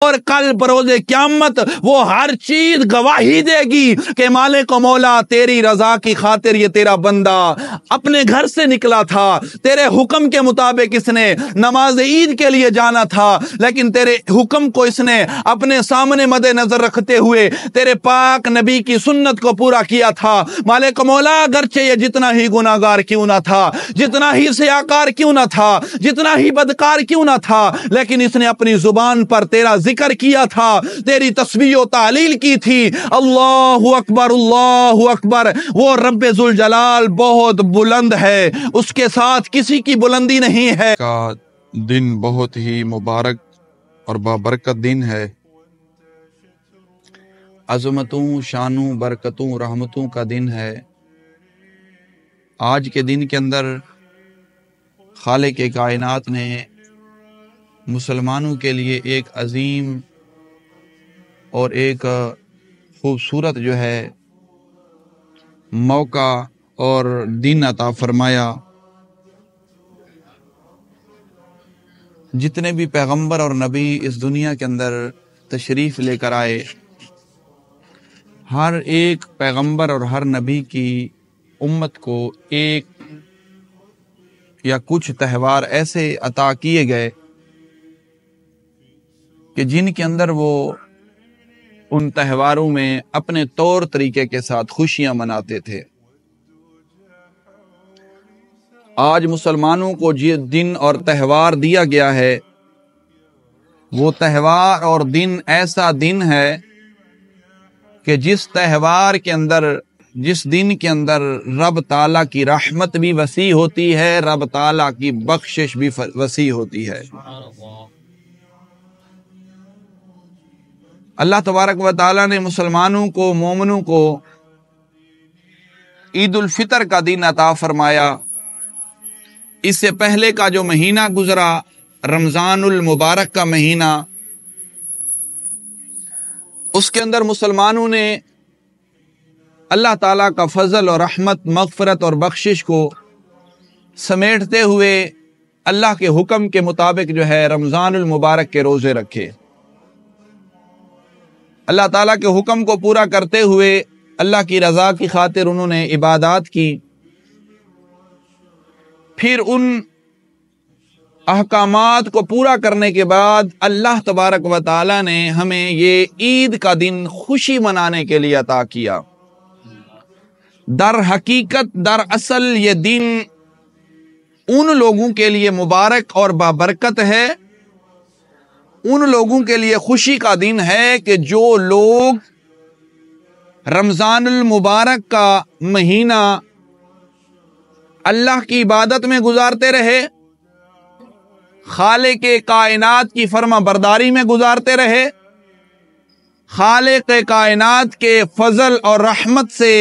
اور کل بروز قیامت وہ ہر چیز گواہی دے گی کہ مالک و مولا تیری رضا کی خاطر یہ تیرا بندہ اپنے گھر سے نکلا تھا، تیرے حکم کے مطابق اس نے نماز عید کے لیے جانا تھا، لیکن تیرے حکم کو اس نے اپنے سامنے مد نظر رکھتے ہوئے تیرے پاک نبی کی سنت کو پورا کیا تھا۔ مالک و مولا اگرچہ یہ جتنا ہی گناہگار کیوں نہ تھا، جتنا ہی سیاکار کیوں نہ تھا، جتنا ہی بدکار کیوں نہ تھا، لیکن اس نے اپنی زبان پر تیرا ذکر کیا تھا، تیری تسبیح و تعلیل کی تھی۔ اللہ اکبر، اللہ اکبر۔ وہ رب ذوالجلال بہت بلند ہے، اس کے ساتھ کسی کی بلندی نہیں ہے۔ کا دن بہت ہی مبارک اور بابرکت دن ہے، عظمتوں، شانوں، برکتوں، رحمتوں کا دن ہے۔ آج کے دن کے اندر خالق کائنات نے مسلمانوں کے لیے ایک عظیم اور ایک خوبصورت جو ہے موقع اور دن عطا فرمایا۔ جتنے بھی پیغمبر اور نبی اس دنیا کے اندر تشریف لے کر آئے، ہر ایک پیغمبر اور ہر نبی کی امت کو ایک یا کچھ تہوار ایسے عطا کیے گئے کہ جن کے اندر وہ ان تہواروں میں اپنے طور طریقے کے ساتھ خوشیاں مناتے تھے۔ آج مسلمانوں کو جو دن اور تہوار دیا گیا ہے، وہ تہوار اور دن ایسا دن ہے کہ جس تہوار کے اندر، جس دن کے اندر رب تعالیٰ کی رحمت بھی وسیع ہوتی ہے، رب تعالیٰ کی بخشش بھی وسیع ہوتی ہے۔ اللہ تبارک و تعالیٰ نے مسلمانوں کو، مومنوں کو عید الفطر کا دن عطا فرمایا۔ اس سے پہلے کا جو مہینہ گزرا، رمضان المبارک کا مہینہ، اس کے اندر مسلمانوں نے اللہ تعالیٰ کا فضل اور رحمت، مغفرت اور بخشش کو سمیٹتے ہوئے اللہ کے حکم کے مطابق جو ہے رمضان المبارک کے روزے رکھے۔ اللہ تعالیٰ کے حکم کو پورا کرتے ہوئے اللہ کی رضا کی خاطر انہوں نے عبادات کی۔ پھر ان احکامات کو پورا کرنے کے بعد اللہ تبارک و تعالیٰ نے ہمیں یہ عید کا دن خوشی منانے کے لیے عطا کیا۔ در حقیقت، در اصل یہ دن ان لوگوں کے لیے مبارک اور بابرکت ہے، ان لوگوں کے لیے خوشی کا دن ہے کہ جو لوگ رمضان المبارک کا مہینہ اللہ کی عبادت میں گزارتے رہے، خالق کائنات کی فرما برداری میں گزارتے رہے، خالق کائنات کے فضل اور رحمت سے،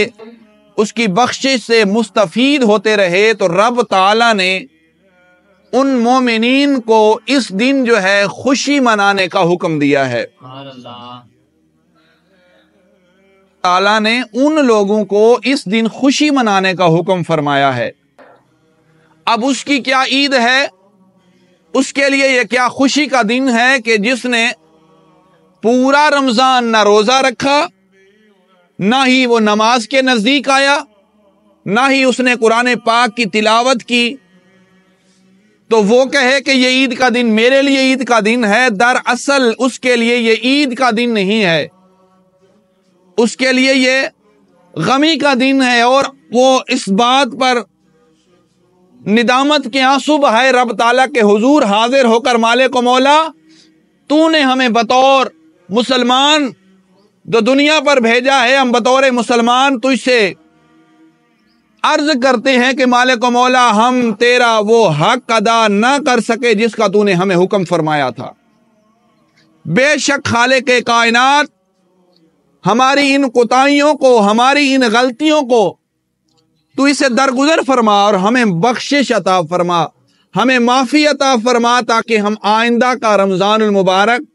اس کی بخشش سے مستفید ہوتے رہے، تو رب تعالیٰ نے ان مومنین کو اس دن جو ہے خوشی منانے کا حکم دیا ہے۔ تعالیٰ نے ان لوگوں کو اس دن خوشی منانے کا حکم فرمایا ہے۔ اب اس کی کیا عید ہے، اس کے لیے یہ کیا خوشی کا دن ہے کہ جس نے پورا رمضان نہ روزہ رکھا، نہ ہی وہ نماز کے نزدیک آیا، نہ ہی اس نے قرآن پاک کی تلاوت کی، تو وہ کہے کہ یہ عید کا دن میرے لیے عید کا دن ہے۔ دراصل اس کے لیے یہ عید کا دن نہیں ہے، اس کے لیے یہ غمی کا دن ہے، اور وہ اس بات پر ندامت کے آنسو بہائے رب تعالیٰ کے حضور حاضر ہو کر، مالک و مولا تو نے ہمیں بطور مسلمان جو دنیا پر بھیجا ہے، ہم بطور مسلمان تجھ سے عرض کرتے ہیں کہ مالک و مولا ہم تیرا وہ حق ادا نہ کر سکے جس کا تو نے ہمیں حکم فرمایا تھا۔ بے شک خالق کائنات ہماری ان کوتاہیوں کو، ہماری ان غلطیوں کو تو اسے درگزر فرما اور ہمیں بخشش عطا فرما، ہمیں معافی عطا فرما، تاکہ ہم آئندہ کا رمضان المبارک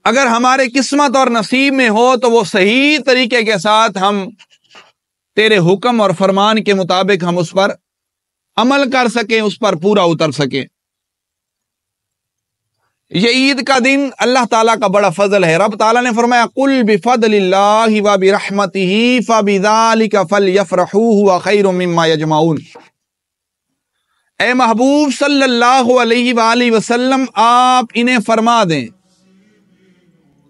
اگر ہمارے قسمت اور نصیب میں ہو تو وہ صحیح طریقے کے ساتھ ہم تیرے حکم اور فرمان کے مطابق ہم اس پر عمل کر سکیں، اس پر پورا اتر سکیں۔ یہ عید کا دن اللہ تعالیٰ کا بڑا فضل ہے. رب تعالیٰ نے فرمایا قل بفضل اللہ وبرحمتہ فبذلک فلیفرحوا ھو خیر مما یجمعون. اے محبوب صلی اللہ علیہ وآلہ وسلم آپ انہیں فرما دیں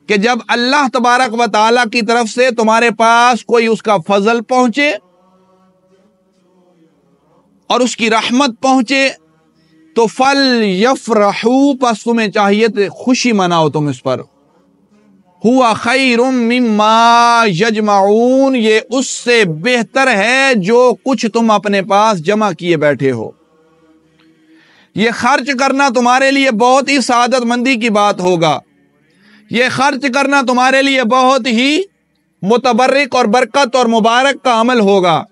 کہ جب اللہ تبارک و تعالیٰ کی طرف سے تمہارے پاس کوئی اس کا فضل پہنچے اور اس کی رحمت پہنچے تو فَلْيَفْرَحُوا پس تمہیں چاہیے تو خوشی مناؤ تم اس پر. ہوا خیر مما یجمعون یہ اس سے بہتر ہے جو کچھ تم اپنے پاس جمع کیے بیٹھے ہو. یہ خرچ کرنا تمہارے لیے بہت ہی سعادت مندی کی بات ہوگا. یہ خرچ کرنا تمہارے لیے بہت ہی متبرک اور برکت اور مبارک کا عمل ہوگا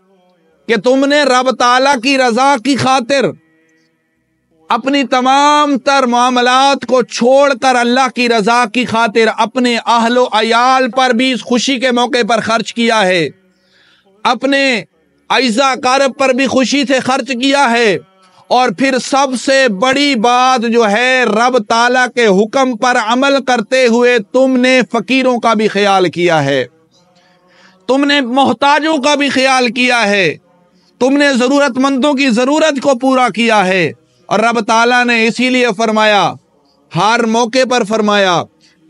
کہ تم نے رب تعالیٰ کی رضا کی خاطر اپنی تمام تر معاملات کو چھوڑ کر اللہ کی رضا کی خاطر اپنے اہل و عیال پر بھی اس خوشی کے موقع پر خرچ کیا ہے, اپنے اعزا اقارب پر بھی خوشی سے خرچ کیا ہے, اور پھر سب سے بڑی بات جو ہے رب تعالیٰ کے حکم پر عمل کرتے ہوئے تم نے فقیروں کا بھی خیال کیا ہے, تم نے محتاجوں کا بھی خیال کیا ہے, تم نے ضرورت مندوں کی ضرورت کو پورا کیا ہے. اور رب تعالیٰ نے اسی لیے فرمایا, ہر موقع پر فرمایا,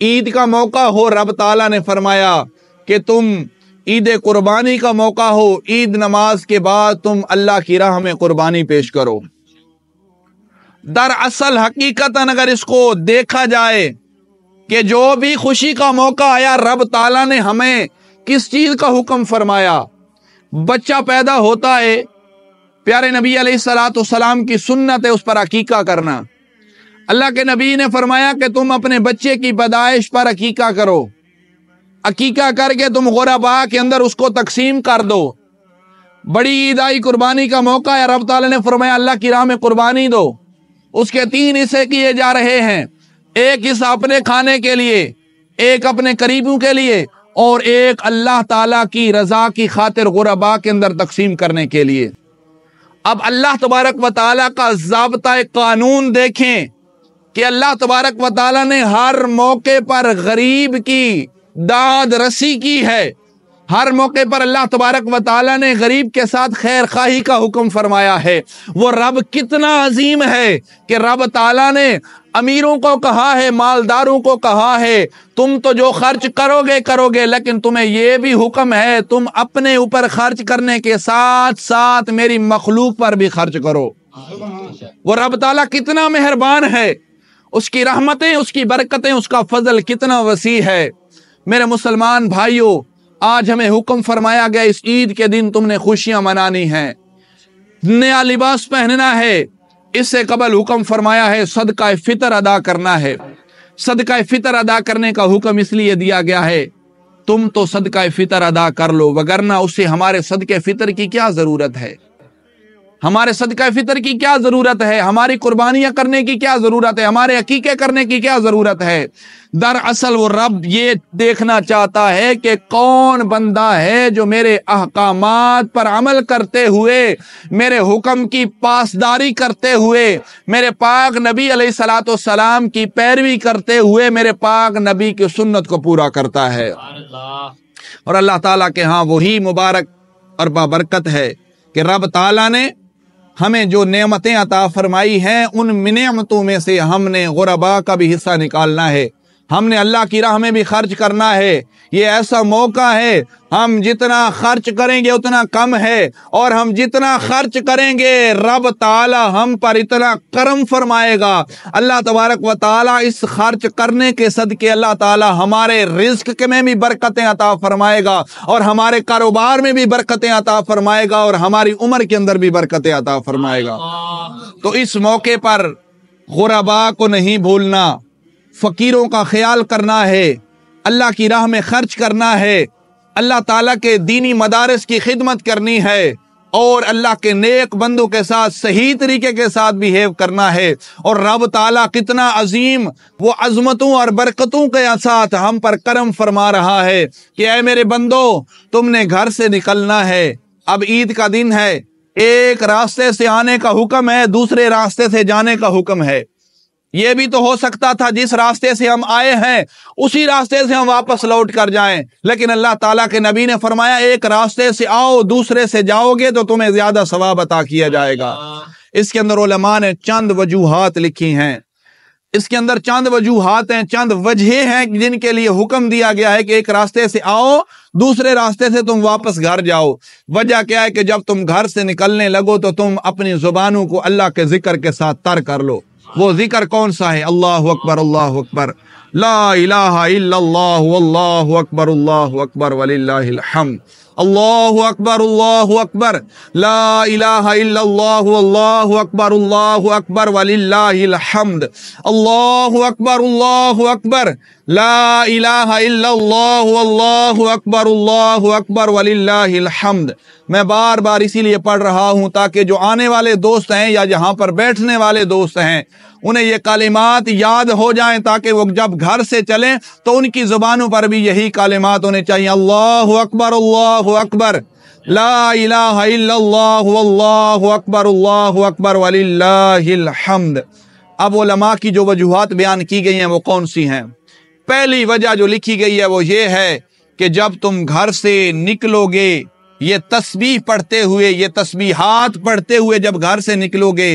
عید کا موقع ہو رب تعالیٰ نے فرمایا کہ تم عید قربانی کا موقع ہو, عید نماز کے بعد تم اللہ کی راہ میں قربانی پیش کرو. دراصل حقیقتاً اگر اس کو دیکھا جائے کہ جو بھی خوشی کا موقع آیا رب تعالیٰ نے ہمیں کس چیز کا حکم فرمایا. بچہ پیدا ہوتا ہے, پیارے نبی علیہ السلام کی سنت ہے اس پر عقیقہ کرنا. اللہ کے نبی نے فرمایا کہ تم اپنے بچے کی پیدائش پر عقیقہ کرو, عقیقہ کر کے تم غرباء کے اندر اس کو تقسیم کر دو. بڑی عید آئی, قربانی کا موقع ہے, رب تعالیٰ نے فرمایا اللہ کی راہ میں قربانی دو. اس کے 3 حصے کیے جا رہے ہیں, ایک حصہ اپنے کھانے کے لیے, ایک اپنے قریبوں کے لیے, اور ایک اللہ تعالیٰ کی رضا کی خاطر غرباء کے اندر تقسیم کرنے کے لیے. اب اللہ تبارک و تعالیٰ کا ضابطۂ قانون دیکھیں کہ اللہ تبارک و تعالیٰ نے ہر موقع پر غریب کی داد رسی کی ہے. ہر موقع پر اللہ تبارک و تعالیٰ نے غریب کے ساتھ خیر خواہی کا حکم فرمایا ہے. وہ رب کتنا عظیم ہے کہ رب تعالیٰ نے امیروں کو کہا ہے, مالداروں کو کہا ہے تم تو جو خرچ کرو گے لیکن تمہیں یہ بھی حکم ہے تم اپنے اوپر خرچ کرنے کے ساتھ ساتھ میری مخلوق پر بھی خرچ کرو. وہ رب تعالیٰ کتنا مہربان ہے, اس کی رحمتیں, اس کی برکتیں, اس کا فضل کتنا وسیع ہے. میرے مسلمان بھائیوں, آج ہمیں حکم فرمایا گیا اس عید کے دن تم نے خوشیاں منانی ہیں, نیا لباس پہننا ہے. اس سے قبل حکم فرمایا ہے صدقہ فطر ادا کرنا ہے. صدقہ فطر ادا کرنے کا حکم اس لیے دیا گیا ہے تم تو صدقہ فطر ادا کر لو, وگرنہ اس سے ہمارے صدقہ فطر کی کیا ضرورت ہے, ہمارے صدقہ فطر کی کیا ضرورت ہے, ہماری قربانیاں کرنے کی کیا ضرورت ہے, ہمارے عقیقے کرنے کی کیا ضرورت ہے. دراصل وہ رب یہ دیکھنا چاہتا ہے کہ کون بندہ ہے جو میرے احکامات پر عمل کرتے ہوئے, میرے حکم کی پاسداری کرتے ہوئے, میرے پاک نبی علیہ السلام کی پیروی کرتے ہوئے میرے پاک نبی کی سنت کو پورا کرتا ہے. اور اللہ تعالیٰ کے ہاں وہی مبارک اور بابرکت ہے کہ رب تعالیٰ نے ہمیں جو نعمتیں عطا فرمائی ہیں ان نعمتوں میں سے ہم نے غرباء کا بھی حصہ نکالنا ہے, ہم نے اللہ کی راہ میں بھی خرچ کرنا ہے. یہ ایسا موقع ہے, ہم جتنا خرچ کریں گے اتنا کم ہے, اور ہم جتنا خرچ کریں گے رب تعالی ہم پر اتنا کرم فرمائے گا. اللہ تبارک و تعالی اس خرچ کرنے کے صدقے اللہ تعالی ہمارے رزق میں بھی برکتیں عطا فرمائے گا, اور ہمارے کاروبار میں بھی برکتیں عطا فرمائے گا, اور ہماری عمر کے اندر بھی برکتیں عطا فرمائے گا. تو اس موقع پر غرباء کو نہیں بھولنا, فقیروں کا خیال کرنا ہے, اللہ کی راہ میں خرچ کرنا ہے, اللہ تعالیٰ کے دینی مدارس کی خدمت کرنی ہے, اور اللہ کے نیک بندوں کے ساتھ صحیح طریقے کے ساتھ بیہیو کرنا ہے. اور رب تعالیٰ کتنا عظیم وہ عظمتوں اور برکتوں کے ساتھ ہم پر کرم فرما رہا ہے کہ اے میرے بندو تم نے گھر سے نکلنا ہے, اب عید کا دن ہے, ایک راستے سے آنے کا حکم ہے, دوسرے راستے سے جانے کا حکم ہے. یہ بھی تو ہو سکتا تھا جس راستے سے ہم آئے ہیں اسی راستے سے ہم واپس لوٹ کر جائیں، لیکن اللہ تعالیٰ کے نبی نے فرمایا ایک راستے سے آؤ دوسرے سے جاؤ گے تو تمہیں زیادہ ثواب عطا کیا جائے گا۔ اس کے اندر علماء نے چند وجوہات لکھی ہیں، اس کے اندر چند وجوہات ہیں، چند وجہیں ہیں جن کے لیے حکم دیا گیا ہے کہ ایک راستے سے آؤ دوسرے راستے سے تم واپس گھر جاؤ۔ وجہ کیا ہے کہ جب تم گھر سے نکلنے لگو تو تم اپنی زبانوں کو اللہ کے ذکر کے ساتھ تر کر لو۔ وہ ذکر کون سا ہے؟ اللہ اکبر، اللہ اکبر، لا الہ الا اللہ، واللہ اکبر وللہ الحمد، اللہ اکبر، لا الہ الا اللہ، واللہ اکبر وللہ الحمد، اللہ اکبر، لا الہ الا اللہ، واللہ اکبر وللہ الحمد۔ میں بار بار اسی لیے پڑھ رہا ہوں تاکہ جو آنے والے دوست ہیں یا جہاں پر بیٹھنے والے دوست ہیں انہیں یہ کلمات یاد ہو جائیں، تاکہ وہ جب گھر سے چلیں تو ان کی زبانوں پر بھی یہی کلمات ہونے چاہیے، اللہ اکبر، لا الہ الا اللہ، واللہ اکبر وللہ الحمد۔ اب علماء کی جو وجوہات بیان کی گئی ہیں وہ کون سی ہیں؟ پہلی وجہ جو لکھی گئی ہے وہ یہ ہے کہ جب تم گھر سے نکلو گے یہ تسبیح پڑھتے ہوئے، یہ تسبیحات پڑھتے ہوئے جب گھر سے نکلو گے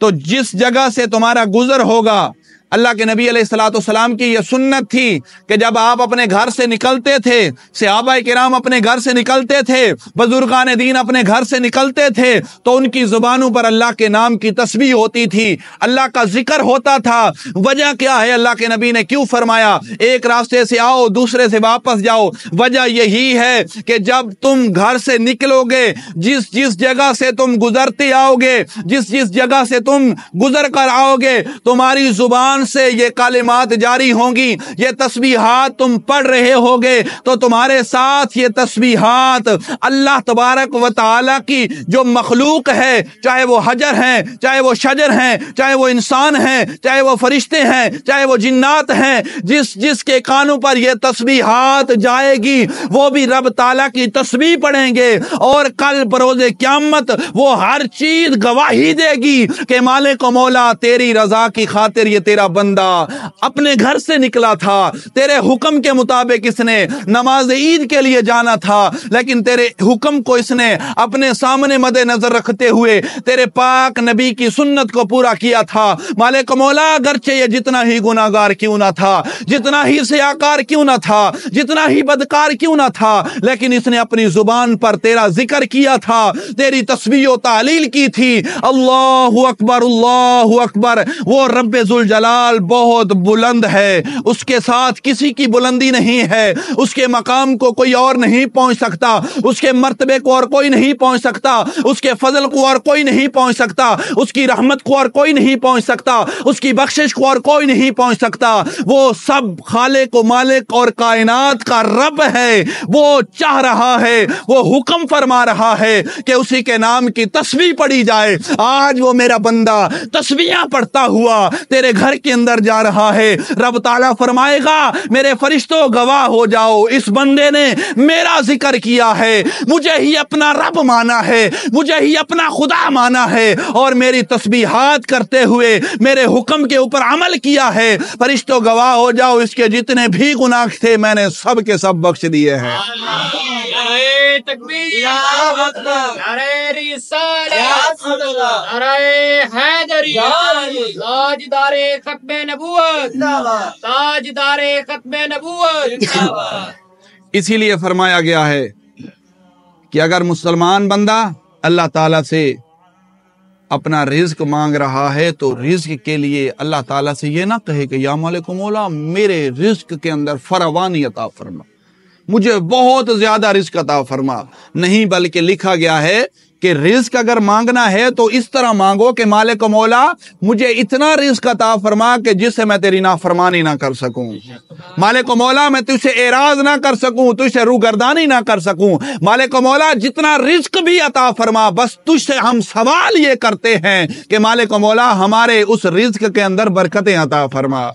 تو جس جگہ سے تمہارا گزر ہوگا، اللہ کے نبی علیہ الصلوۃ والسلام کی یہ سنت تھی کہ جب آپ اپنے گھر سے نکلتے تھے، صحابہ کرام اپنے گھر سے نکلتے تھے، بزرگان دین اپنے گھر سے نکلتے تھے تو ان کی زبانوں پر اللہ کے نام کی تسبیح ہوتی تھی، اللہ کا ذکر ہوتا تھا۔ وجہ کیا ہے؟ اللہ کے نبی نے کیوں فرمایا ایک راستے سے آؤ دوسرے سے واپس جاؤ؟ وجہ یہی ہے کہ جب تم گھر سے نکلو گے، جس جگہ سے تم گزرتے آؤ گے، جس جگہ سے تم گزر کر آؤ گے، تمہاری زبان سے یہ کلمات جاری ہوں گی، یہ تسبیحات تم پڑھ رہے ہوگے تو تمہارے ساتھ یہ تسبیحات اللہ تبارک و تعالی کی جو مخلوق ہے، چاہے وہ حجر ہیں، چاہے وہ شجر ہیں، چاہے وہ انسان ہیں، چاہے وہ فرشتے ہیں، چاہے وہ جنات ہیں، جس کے کانوں پر یہ تسبیحات جائے گی وہ بھی رب تعالیٰ کی تسبیح پڑھیں گے، اور کل بروز قیامت وہ ہر چیز گواہی دے گی کہ مالک و مولا تیری رضا کی خاطر یہ تیرا بندہ اپنے گھر سے نکلا تھا، تیرے حکم کے مطابق اس نے نماز عید کے لیے جانا تھا، لیکن تیرے حکم کو اس نے اپنے سامنے مد نظر رکھتے ہوئے تیرے پاک نبی کی سنت کو پورا کیا تھا۔ مالک مولا اگرچہ یہ جتنا ہی گناہگار کیوں نہ تھا، جتنا ہی سیاکار کیوں نہ تھا، جتنا ہی بدکار کیوں نہ تھا، لیکن اس نے اپنی زبان پر تیرا ذکر کیا تھا، تیری تسبیح و تعلیل کی تھی۔ اللہ اکبر۔ وہ رب ذوالجلال بہت بلند ہے، اس کے ساتھ کسی کی بلندی نہیں ہے، اس کے مقام کو کوئی اور نہیں پہنچ سکتا، اس کے مرتبے کو اور کوئی نہیں پہنچ سکتا، اس کے فضل کو اور کوئی نہیں پہنچ سکتا، اس کی رحمت کو اور کوئی نہیں پہنچ سکتا، اس کی بخشش کو اور کوئی نہیں پہنچ سکتا۔ وہ سب خالق و مالک اور کائنات کا رب ہے، وہ چاہ رہا ہے، وہ حکم فرما رہا ہے کہ اسی کے نام کی تسبیح پڑھی جائے۔ آج وہ میرا بندہ تسبیحاں پڑھتا ہوا تیرے گھر کے اندر جا رہا ہے، رب تعالیٰ فرمائے گا میرے فرشتوں گواہ ہو جاؤ، اس بندے نے میرا ذکر کیا ہے، مجھے ہی اپنا رب مانا ہے، مجھے ہی اپنا خدا مانا ہے، اور میری تسبیحات کرتے ہوئے میرے حکم کے اوپر عمل کیا ہے۔ فرشتوں گواہ ہو جاؤ، اس کے جتنے بھی گناہ تھے میں نے سب کے سب بخش دیے ہیں۔ نعرہ تکبیر، نعرہ رسالت، نعرہ حیدری، تاجدار ختم نبوت، تاجدار ختم نبوت۔ اسی لیے فرمایا گیا ہے کہ اگر مسلمان بندہ اللہ تعالیٰ سے اپنا رزق مانگ رہا ہے تو رزق کے لیے اللہ تعالیٰ سے یہ نہ کہے کہ یا مالک مولا میرے رزق کے اندر فراوانی عطا فرما، مجھے بہت زیادہ رزق عطا فرما، نہیں، بلکہ لکھا گیا ہے کہ رزق اگر مانگنا ہے تو اس طرح مانگو کہ مالک و مولا مجھے اتنا رزق عطا فرما کہ جس سے میں تیری نافرمانی نہ کر سکوں، مالک و مولا میں تجھ سے اعراض نہ کر سکوں، تجھ سے روگردانی نہ کر سکوں، مالک و مولا جتنا رزق بھی عطا فرما، بس تجھ سے ہم سوال یہ کرتے ہیں کہ مالک و مولا ہمارے اس رزق کے اندر برکتیں عطا فرما۔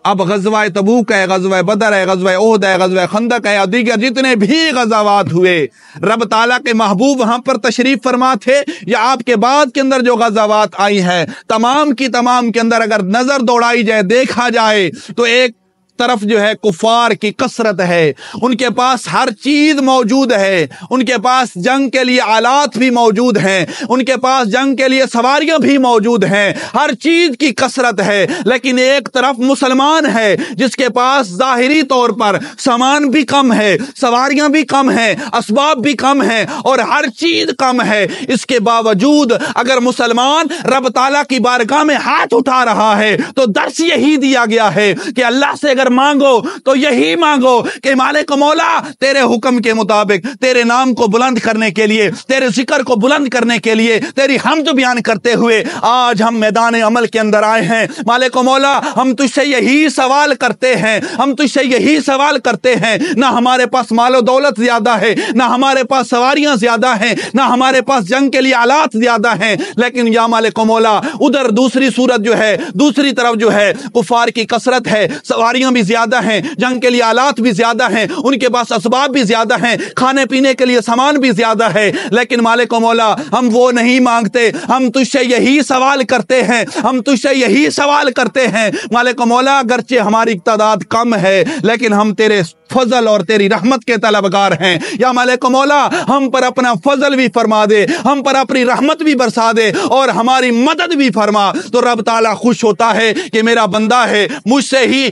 اب غزوہ تبوک ہے، غزوہ بدر ہے، غزوہ احد ہے، غزوہ خندق ہے اور دیگر جتنے بھی غزوات ہوئے، رب تعالیٰ کے محبوب وہاں پر تشریف فرما تھے یا آپ کے بعد کے اندر جو غزوات آئی ہیں تمام کی تمام کے اندر اگر نظر دوڑائی جائے، دیکھا جائے تو ایک طرف جو ہے کفار کی کثرت ہے، ان کے پاس ہر چیز موجود ہے، ان کے پاس جنگ کے لیے آلات بھی موجود ہیں، ان کے پاس جنگ کے لیے سواریاں بھی موجود ہیں، ہر چیز کی کثرت ہے، لیکن ایک طرف مسلمان ہے جس کے پاس ظاہری طور پر سامان بھی کم ہے، سواریاں بھی کم ہیں، اسباب بھی کم ہیں اور ہر چیز کم ہے، اس کے باوجود اگر مسلمان رب تعالیٰ کی بارگاہ میں ہاتھ اٹھا رہا ہے تو درس یہی دیا گیا ہے کہ اللہ سے اگر مانگو تو یہی مانگو کہ مالک مولا تیرے حکم کے مطابق تیرے نام کو بلند کرنے کے لیے، تیرے ذکر کو بلند کرنے کے لیے، تیری حمد بیان کرتے ہوئے آج ہم میدان عمل کے اندر آئے ہیں۔ مالک مولا ہم تجھ سے یہی سوال کرتے ہیں، ہم تجھ سے یہی سوال کرتے ہیں، نہ ہمارے پاس مال و دولت زیادہ ہے، نہ ہمارے پاس سواریاں زیادہ ہیں، نہ ہمارے پاس جنگ کے لیے آلات زیادہ ہیں، لیکن یا مالک مولا ادھر دوسری صورت جو ہے، دوسری طرف جو ہے کفار کی کثرت ہے، سواریاں بھی زیادہ ہیں، جنگ کے لیے آلات بھی زیادہ ہیں، ان کے پاس اسباب بھی زیادہ ہیں، کھانے پینے کے لیے سامان بھی زیادہ ہے، لیکن مالک و مولا ہم وہ نہیں مانگتے، ہم تجھ سے یہی سوال کرتے ہیں، ہم تجھ سے یہی سوال کرتے ہیں مالک و مولا اگرچہ ہماری تعداد کم ہے لیکن ہم تیرے فضل اور تیری رحمت کے طلبگار ہیں، یا مالک و مولا ہم پر اپنا فضل بھی فرما دے، ہم پر اپنی رحمت بھی برسا دے اور ہماری مدد بھی فرما، تو رب تعالیٰ خوش ہوتا ہے کہ میرا بندہ ہے، مجھ سے ہی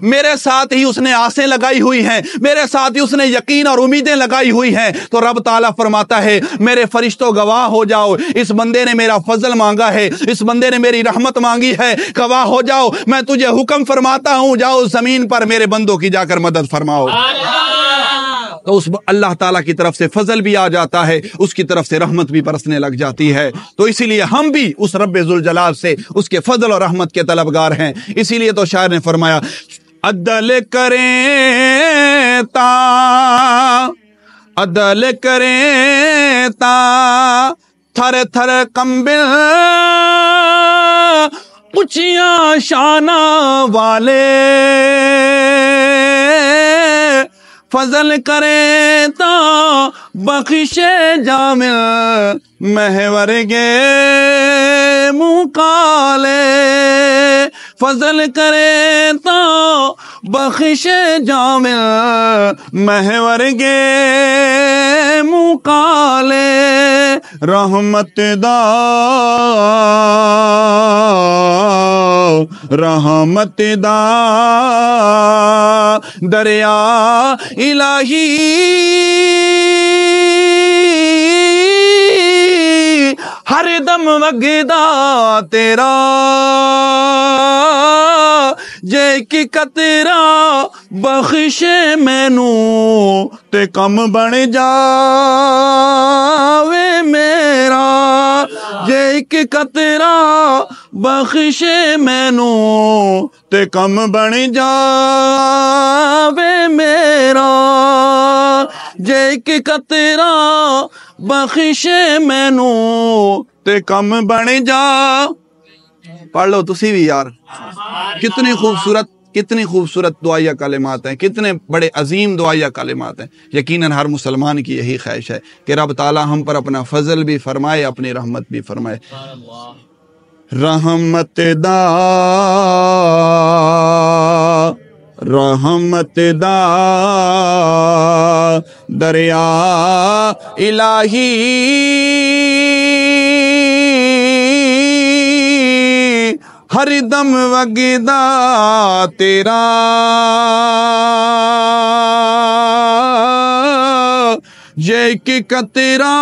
میرے ساتھ ہی اس نے آسیں لگائی ہوئی ہیں، میرے ساتھ ہی اس نے یقین اور امیدیں لگائی ہوئی ہیں، تو رب تعالیٰ فرماتا ہے میرے فرشتوں گواہ ہو جاؤ، اس بندے نے میرا فضل مانگا ہے، اس بندے نے میری رحمت مانگی ہے، گواہ ہو جاؤ، میں تجھے حکم فرماتا ہوں جاؤ زمین پر میرے بندوں کی جا کر مدد فرماؤ۔ تو اس اللہ تعالیٰ کی طرف سے فضل بھی آ جاتا ہے، اس کی طرف سے رحمت بھی برسنے لگ جاتی ہے، تو اسی لیے ہم بھی اس رب ذوالجلال سے اس کے فضل اور رحمت کے طلبگار ہیں۔ اسی لیے تو شاعر نے فرمایا عدل کریں تا تھر تھر کمبل اونچیاں شانہ والے، فضل کرے تا بخش جامل محور گے منہ کالے، فضل کرے تا بخش جامل محور گے منہ کالے، رحمت دا دریا الہی ہر دم وگدا تیرا، جے کی قطرہ بخش مینو تے کم بن جاوے میرا، جے کی قطرہ بخش مینو تے کم بن جاوے میرا، جے کی قطرہ بخش مینو تے کم بن جا۔ پڑھ لو تسی بھی یار، کتنی خوبصورت دعائیہ کلمات ہیں، کتنے بڑے عظیم دعائیہ کلمات ہیں۔ یقیناً ہر مسلمان کی یہی خواہش ہے کہ رب تعالیٰ ہم پر اپنا فضل بھی فرمائے، اپنی رحمت بھی فرمائے۔ رحمت دا دریا الہی ہر دم وگدا تیرا، جے کی قطرہ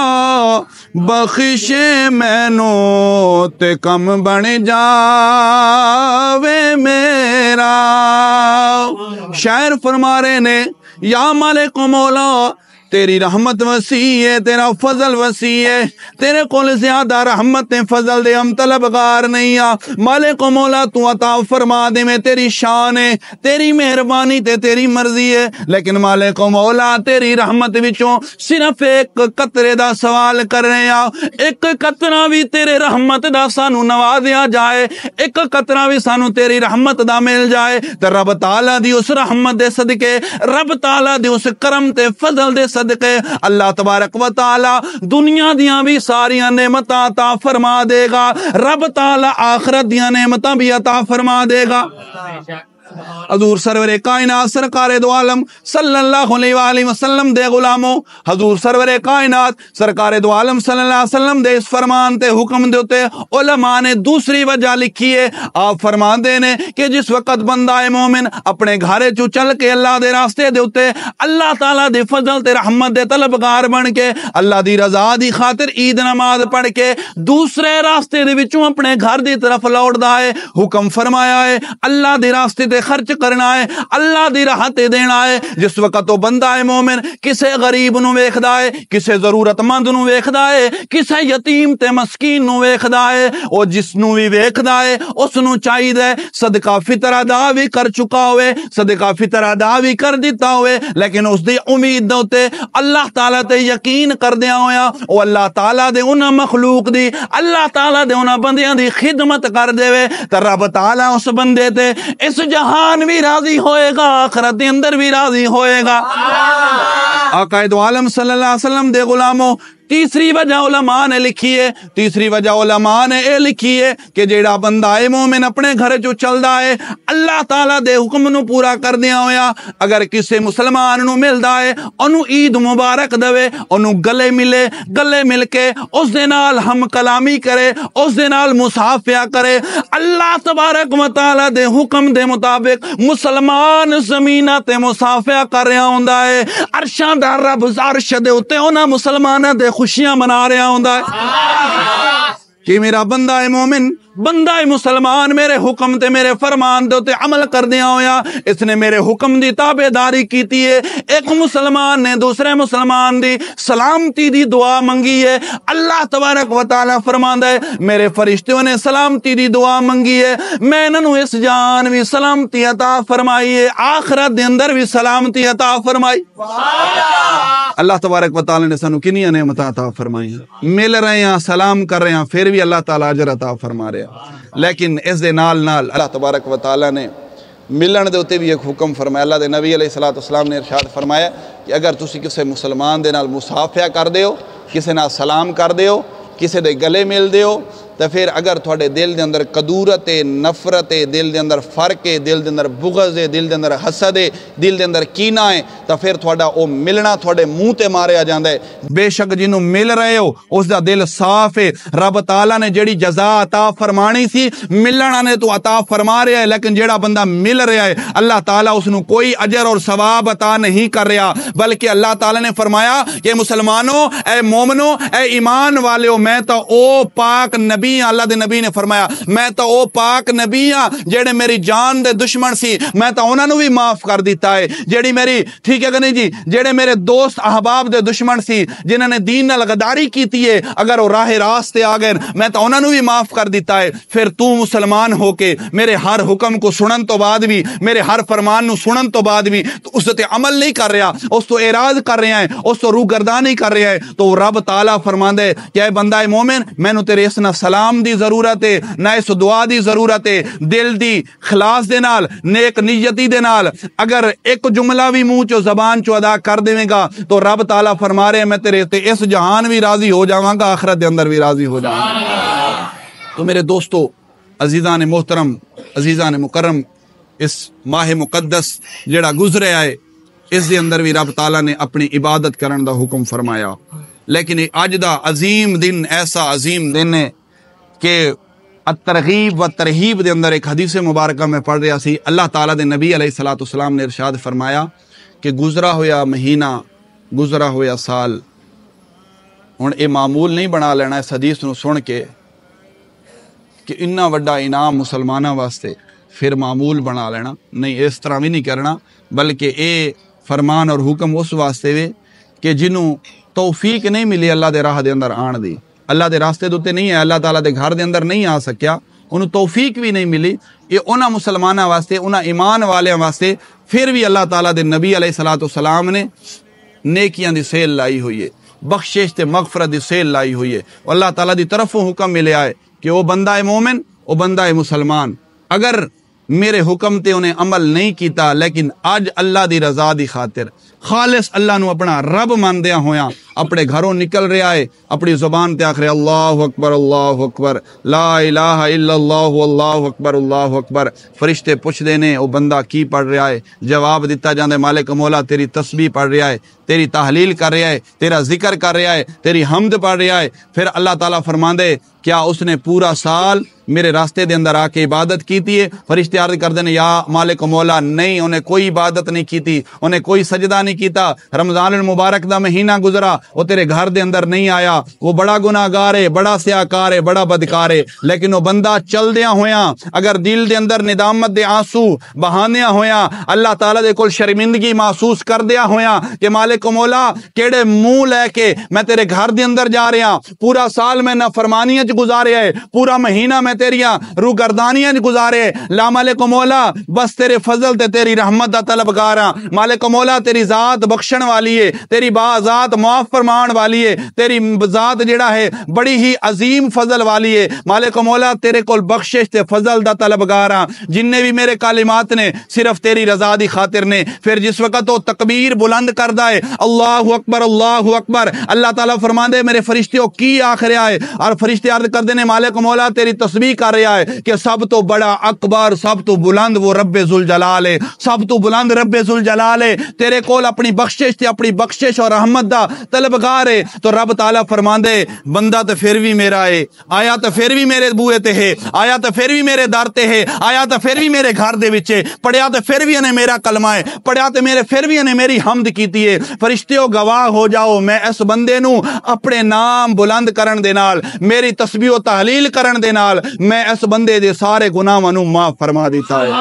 بخش مینو تے کم بن جاوے میرا۔ شاعر فرما رہے نے یا مالک مولا تیری رحمت وسیع ہے، تیرا فضل وسیع ہے، تیرے کول زیادہ رحمت فضل دے ہم طلبگار نہیں آ مالک و مولا تو عطا فرما دے میں تیری شان ہے، تیری مہربانی تے تیری مرضی ہے، لیکن مالک و مولا تیری رحمت وچوں صرف ایک قطرے دا سوال کر رہے ہیں، ایک قطرہ بھی تیرے رحمت دا سانو نوازیا جائے، ایک قطرہ بھی سانو تیری رحمت دا مل جائے تے رب تعالیٰ دی اس رحمت دے صدقے، رب تعالیٰ دی اس کرم تے فضل دے صدقے اللہ تبارک و تعالی دنیا دیاں بھی ساریاں نعمتاں عطا فرما دے گا، رب تعالی آخرت دیاں نعمتاں بھی عطا فرما دے گا۔ حضور سرور کائنات سرکار دو عالم صلی اللہ علیہ وآلہ وسلم دے غلاموں، حضور سرور کائنات سرکار دو عالم صلی اللہ علیہ وسلم دے اس فرمان تے حکم دے ہوتے علماء نے دوسری وجہ لکھی ہے۔ آپ فرمان دے نے کہ جس وقت بندہ مومن اپنے گھارے چو چل کے اللہ دے راستے دے ہوتے اللہ تعالیٰ دے فضل تے رحمت دے طلبگار بن کے اللہ دی رضا دی خاطر عید نماز پڑھ کے دوسرے راستے دے وچوں اپنے گھر دی طرف لوٹ دا ہے، حکم فرمایا ہے اللہ دے راستے تے خرچ کرنا ہے، اللہ دی راہ تے دینا ہے۔ جس وقت وہ بندہ ہے مومن کسے غریب نو ویکھدا ہے، کسے ضرورت مند نو ویکھدا ہے، کسے یتیم تے مسکین نو ویکھدا ہے، او جس نو بھی ویکھدا ہے اس نو چاہیے صدقہ فطر ادا بھی کر چکا ہوئے، صدقہ فطر ادا بھی کر دیتا ہوئے، لیکن اس دی امید دے اللہ تعالیٰ تے یقین کردیا ہویا او اللہ تعالیٰ دے انہاں مخلوق دی، اللہ تعالیٰ دے انہاں بندیاں دی خدمت کر دے تے رب تعالیٰ اس بندے تے اس جہان بھی راضی ہوئے گا، آخرت دے اندر بھی راضی ہوئے گا۔ آقا دو عالم صلی اللہ علیہ وسلم دے غلاموں، تیسری وجہ علماء نے لکھی ہے، تیسری وجہ علماء نے اے لکھی ہے کہ جیڑا بندہ ہے مومن اپنے گھر جو چلدا ہے اللہ تعالیٰ دے حکم نو پورا کر دیا ہویا، اگر کسے مسلمان نو ملدا ہے انو عید مبارک دوے، انو گلے مل کے اس دے نال ہم کلامی کرے، اس دے نال مصافحہ کرے۔ اللہ تبارک و تعالیٰ دے حکم دے مطابق مسلمان زمینہ تے مصافحہ کر رہا ہوندا ہے، عرشاں دا رب عرش دے اوتے انہاں مسلماناں دے خوشیاں منا رہا ہوندا ہے کہ میرا بندہ ہے مومن، بندہ مسلمان میرے حکم تے میرے فرمان دے تے عمل کر دیا ہویا، اس نے میرے حکم دی تابعداری کیتی ہے۔ ایک مسلمان نے دوسرے مسلمان دی سلامتی دی دعا منگی ہے، اللہ تبارک و تعالی فرماندا ہے میرے فرشتوں نے سلامتی دی دعا منگی ہے، میں انہوں اس جان بھی سلامتی عطا فرمائی ہے، آخرت دے اندر بھی سلامتی عطا فرمائی۔ اللہ تبارک و تعالی نے سانو کنیاں نعمتاں عطا فرمائی ہیں، مل رہے ہیں، سلام کر رہے ہیں، پھر بھی اللہ تعالی اجر عطا فرما رہے ہیں۔ لیکن اس دے نال اللہ تبارک و تعالی نے ملن دے اوتے بھی ایک حکم فرمایا۔ اللہ دے نبی علیہ السلام نے ارشاد فرمایا کہ اگر تسی کسے مسلمان دے نال مصافحہ کر دیو، کسے نال سلام کر دیو، کسے دے گلے مل دیو، تو پھر اگر تھوڑے دل دے اندر قدورت ہے، نفرت ہے، دل دے اندر فرق ہے، دل دے اندر بغض ہے، دل دے اندر حسد ہے، دل دے اندر کینہ ہے، تو پھر تھوڑا او ملنا تھوڑے منہ تے ماریا جاندا ہے۔ بے شک جنوں مل رہے ہو اس دا دل صاف ہے، رب تعالیٰ نے جڑی جزا عطا فرمانی سی ملنا نے تو عطا فرما رہا ہے، لیکن جڑا بندہ مل رہا ہے اللہ تعالیٰ اس نو کوئی اجر اور ثواب عطا نہیں کر رہا، بلکہ اللہ تعالیٰ نے فرمایا کہ مسلمانوں، اے مومنوں، اے ایمان والےو، میں تو او پاک نبی، اللہ دے نبی نے فرمایا میں تو او پاک نبی ہاں جڑے میری جان دے دشمن سی میں تو انہاں نو بھی معاف کر دیتا ہے، جڑی میری ٹھیک ہے کہ نہیں جی، جڑے میرے دوست احباب دے دشمن سی جنہاں نے دین نال غداری کیتی ہے اگر وہ راہ راست تے آ گئے میں تو انہاں نو بھی معاف کر دیتا ہے۔ پھر تو مسلمان ہو کے میرے ہر حکم کو سنن تو بعد بھی، میرے ہر فرمان نو سنن تو بعد بھی تو اس تے عمل نہیں کر رہا، اس تو اعراض کر رہا ہے، اس تو روگردانی کر رہا ہے، تو رب تعالیٰ فرماندا ہے کہ اے بندہ مومن مینوں تیرے اس نہ سلام دی ضرورت ہے، نہ اس دعا دی ضرورت ہے، دل دی خلاص دے نال، نیک نیتی دے نال اگر ایک جملہ بھی منہ چو زبان چو ادا کر دے گا تو رب تعالیٰ فرما رہے ہیں میں تیرے تے اس جہان بھی راضی ہو جاواں گا، آخرت دے اندر بھی راضی ہو جاواں گا۔ تو میرے دوستو، عزیزان محترم، عزیزان مکرم، اس ماہ مقدس جڑا گزرے آئے اس دے اندر بھی رب تعالیٰ نے اپنی عبادت کرن دا حکم فرمایا، لیکن اج دا عظیم دن ایسا عظیم دن ہے کہ الترغیب و ترہیب دے اندر ایک حدیث مبارکہ میں پڑھ رہا سی، اللہ تعالیٰ دے نبی علیہ السلام نے ارشاد فرمایا کہ گزرا ہویا مہینہ، گزرا ہویا سال، ہن اے معمول نہیں بنا لینا اس حدیث نو سن کے کہ اتنا وڈا انعام مسلمانوں واسطے پھر معمول بنا لینا، نہیں اس طرح بھی نہیں کرنا، بلکہ اے فرمان اور حکم اس واسطے وے کہ جنوں توفیق نہیں ملی اللہ دے راہ دے اندر آن دی، اللہ دے راستے دے اوتے نہیں ہے، اللہ تعالیٰ دے گھر دے اندر نہیں آ سکیا، انہوں توفیق بھی نہیں ملی، یہ انہاں مسلمانہ واسطے، انہاں ایمان والے واسطے پھر بھی اللہ تعالیٰ دے نبی علیہ السلام نے نیکیاں دی سیل لائی ہوئی ہے، بخشش تے مغفرت دی سیل لائی ہوئی ہے، اللہ تعالیٰ دی طرفوں حکم ملے آئے کہ وہ بندہ مومن، وہ بندہ مسلمان، اگر میرے حکم تے انہیں عمل نہیں کیتا لیکن آج اللہ دی رضا دی خاطر خالص اللہ نو اپنا رب ماندیا ہویا اپنے گھروں نکل رہا ہے، اپنی زبان تے آخر اللہ اکبر لا الہ الا اللہ اللہ اکبر، فرشتے پوچھ دینے وہ بندہ کی پڑھ رہا ہے، جواب دیتا جاندے مالک مولا تیری تسبیح پڑھ رہا ہے، تیری تحلیل کر رہا ہے، تیرا ذکر کر رہا ہے، تیری حمد پڑھ رہا ہے۔ پھر اللہ تعالیٰ فرماندے کیا اس نے پورا سال میرے راستے دے اندر آ کے عبادت کیتی ہے؟ فرشتے عرض کر دینے یا مالک مولا نہیں، انہیں کوئی عبادت نہیں کیتی، انہیں کوئی سجدہ نہیں کیتا، رمضان المبارک دا مہینہ گزرا وہ تیرے گھر دے اندر نہیں آیا، وہ بڑا گناہگار ہے، بڑا سیاکار ہے، بڑا بدکار ہے، لیکن وہ بندہ چل دیا ہویا اگر دل دے اندر ندامت دے آنسو بہانیا ہویا، اللہ تعالیٰ دے کول شرمندگی محسوس کر دیا ہویا کہ مالک مولا کیڑے منہ لے کے میں تیرے گھر دے اندر جا رہا، پورا سال میں نافرمانیاں چ گزاریا ہے، پورا مہینہ میں تیریاں روگردانیاں گزارے، لا مالک مولا بس تیرے فضل تے تیری رحمت دا طلبگار ہاں، مالک مولا تیری ذات بخشن والی ہے، تیری ذات معاف فرمان والی ہے، تیری ذات جڑا ہے بڑی ہی عظیم فضل والی ہے، مالک مولا تیرے کول بخشش تے فضل دا طلبگار ہاں، جن نے بھی میرے کلمات نے صرف تیری رضا دی خاطر نے۔ پھر جس وقت وہ تکبیر بلند کردا ہے اللہ اکبر، اللہ تعالیٰ فرماندے میرے فرشتوں کی آخ رہا ہے، اور فرشتے عرض کر دینے مالک مولا تیری تسبیح کر رہا ہے کہ سب تو بڑا اکبر، سب تو بلند وہ رب ذوالجلال ہے، سب تو بلند رب ذوالجلال ہے، تیرے کول اپنی بخشش تے اپنی بخشش اور رحمت دا طلبگار ہے۔ تو رب تعالیٰ فرماندے بندہ تو پھر بھی میرا ہے، آیا تو پھر بھی میرے بوئے تے ہے، آیا تو پھر بھی میرے در تے ہے، آیا تو پھر بھی میرے گھر دے وچ ہے، پڑھیا تو پھر بھی انہیں میرا کلمہ ہے، پڑھیا تو میرے پھر بھی انہیں میری حمد کیتی ہے۔ فرشتیوں گواہ ہو جاؤ میں اس بندے نو اپنے نام بلند کرن دے نال، میری تسبیح و تحلیل کرن دے نال میں اس بندے دے سارے گناہاں نو معاف فرما دیتا ہے۔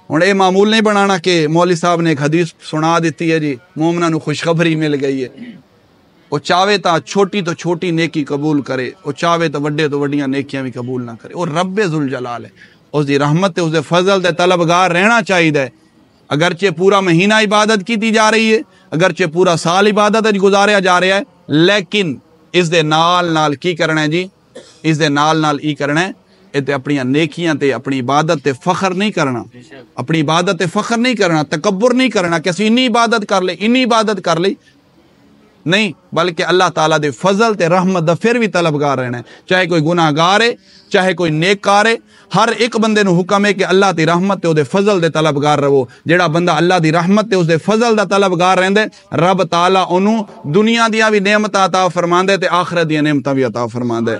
ہن اے معمول نہیں بنانا کہ مولوی صاحب نے ایک حدیث سنا دیتی ہے جی مومناں نو خوشخبری مل گئی ہے، وہ چاہے تا چھوٹی تو چھوٹی نیکی قبول کرے، وہ چاہے تو وڈے تو وڈیاں نیکیاں بھی قبول نہ کرے، وہ رب ذوالجلال ہے، اس دی رحمت تے اس دے فضل دے طلبگار رہنا چاہیے۔ اگرچہ پورا مہینہ عبادت کیتی جا رہی ہے، اگرچہ پورا سال عبادت گزاریا جا رہا ہے، لیکن اس دے نال کی کرنا ہے جی، اس دے نال ای کرنا ہے تے اپنی نیکیاں تے اپنی عبادت تے فخر نہیں کرنا، اپنی عبادت تے فخر نہیں کرنا، تکبر نہیں کرنا کہ اسی انی عبادت کر لے، انی عبادت کر لے، نہیں، بلکہ اللہ تعالیٰ دے فضل تے رحمت دا پھر بھی طلبگار رہنا ہے، چاہے کوئی گناہگار ہے چاہے کوئی نیک کار ہے، ہر ایک بندے نو حکم ہے کہ اللہ دی رحمت تے او دے فضل دے طلبگار رہو۔ جیڑا بندہ اللہ دی رحمت تے اس دے فضل دا طلبگار رہندے، رب تعالیٰ انہوں دنیا دیاں بھی نعمتاں عطا فرماندے تے آخرت دیاں نعمتاں بھی عطا فرماندے۔